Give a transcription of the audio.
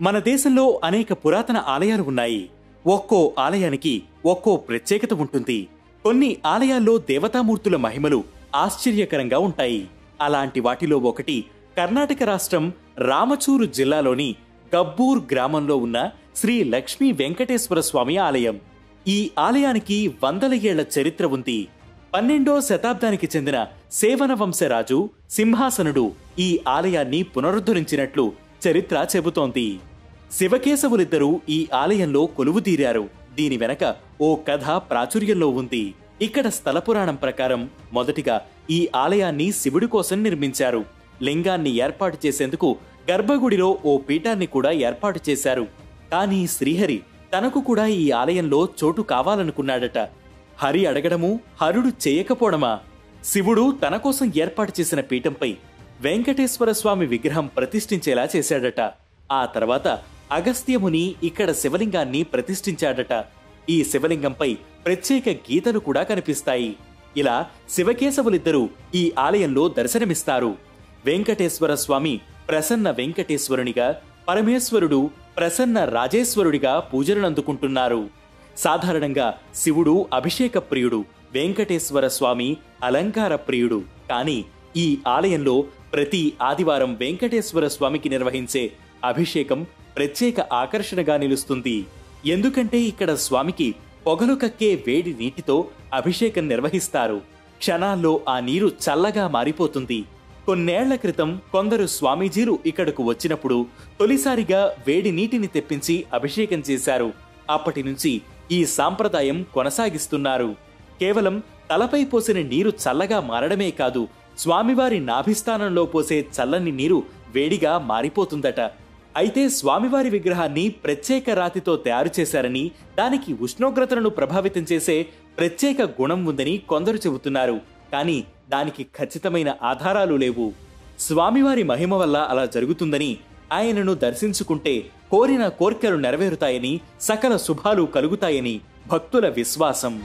మన దేశంలో అనేక పురాతన ఆలయాలు ఉన్నాయి. ఒక్కో ఆలయానికి ఒక్కో ప్రత్యేకత ఉంటుంది. కొన్ని ఆలయాల్లో దేవతామూర్తుల మహిమలు ఆశ్చర్యకరంగా ఉంటాయి. అలాంటి వాటిలో ఒకటి కర్ణాటక రాష్ట్రం రామచూరు జిల్లాలోని గబ్బూర్ గ్రామంలో ఉన్న శ్రీ లక్ష్మీ వెంకటేశ్వర స్వామి ఆలయం. ఈ ఆలయానికి వందల ఏళ్ల చరిత్ర ఉంది. 12వ శతాబ్దానికి చెందిన సేవన వంశరాజు సింహాసనుడు ఈ ఆలయాన్ని పునరుద్ధరించినట్లు చరిత్ర చెబుతోంది. శివకేశవులిద్దరూ ఈ ఆలయంలో కొలువుదీరారు. దీని వెనక ఓ కథ ప్రాచుర్యంలో ఉంది. ఇక్కడ స్థల పురాణం ప్రకారం మొదటిగా ఈ ఆలయాన్ని శివుడి కోసం నిర్మించారు. లింగాన్ని ఏర్పాటు చేసేందుకు గర్భగుడిలో ఓ పీఠాన్ని కూడా ఏర్పాటు చేశారు. కానీ శ్రీహరి తనకు కూడా ఈ ఆలయంలో చోటు కావాలనుకున్నాడట. హరి అడగడము, హరుడు చేయకపోవడమా? శివుడు తన కోసం ఏర్పాటు చేసిన పీఠంపై వెంకటేశ్వర స్వామి విగ్రహం ప్రతిష్ఠించేలా చేశాడట. ఆ తర్వాత అగస్త్యముని ఇక్కడ శివలింగాన్ని ప్రతిష్ఠించాడట. ఈ శివలింగంపై ప్రత్యేక గీతలు కూడా కనిపిస్తాయి. ఇలా శివకేశవులిద్దరూ ఈ ఆలయంలో దర్శనమిస్తారు. వెంకటేశ్వర స్వామి ప్రసన్న వెంకటేశ్వరునిగా, పరమేశ్వరుడు ప్రసన్న రాజేశ్వరుడిగా పూజలందుకుంటున్నారు. సాధారణంగా శివుడు అభిషేక ప్రియుడు, వెంకటేశ్వర స్వామి అలంకార ప్రియుడు. కానీ ఈ ఆలయంలో ప్రతి ఆదివారం వెంకటేశ్వర స్వామికి నిర్వహించే అభిషేకం ప్రత్యేక ఆకర్షణగా నిలుస్తుంది. ఎందుకంటే ఇక్కడ స్వామికి పొగలు కక్కే వేడి నీటితో అభిషేకం నిర్వహిస్తారు. క్షణాల్లో ఆ నీరు చల్లగా మారిపోతుంది. కొన్నేళ్ల క్రితం కొందరు స్వామీజీలు ఇక్కడకు వచ్చినప్పుడు తొలిసారిగా వేడి నీటిని తెప్పించి అభిషేకం చేశారు. అప్పటి నుంచి ఈ సాంప్రదాయం కొనసాగిస్తున్నారు. కేవలం తలపై పోసిన నీరు చల్లగా మారడమే కాదు, స్వామివారి నాభిస్థానంలో పోసే చల్లని నీరు వేడిగా మారిపోతుందట. అయితే స్వామివారి విగ్రహాన్ని ప్రత్యేక రాతితో తయారు చేశారని, దానికి ఉష్ణోగ్రతలను ప్రభావితం చేసే ప్రత్యేక గుణం ఉందని కొందరు చెబుతున్నారు. కానీ దానికి ఖచ్చితమైన ఆధారాలు లేవు. స్వామివారి మహిమ వల్ల అలా జరుగుతుందని, ఆయనను దర్శించుకుంటే కోరిన కోర్కెలు నెరవేరుతాయని, సకల శుభాలు కలుగుతాయని భక్తుల విశ్వాసం.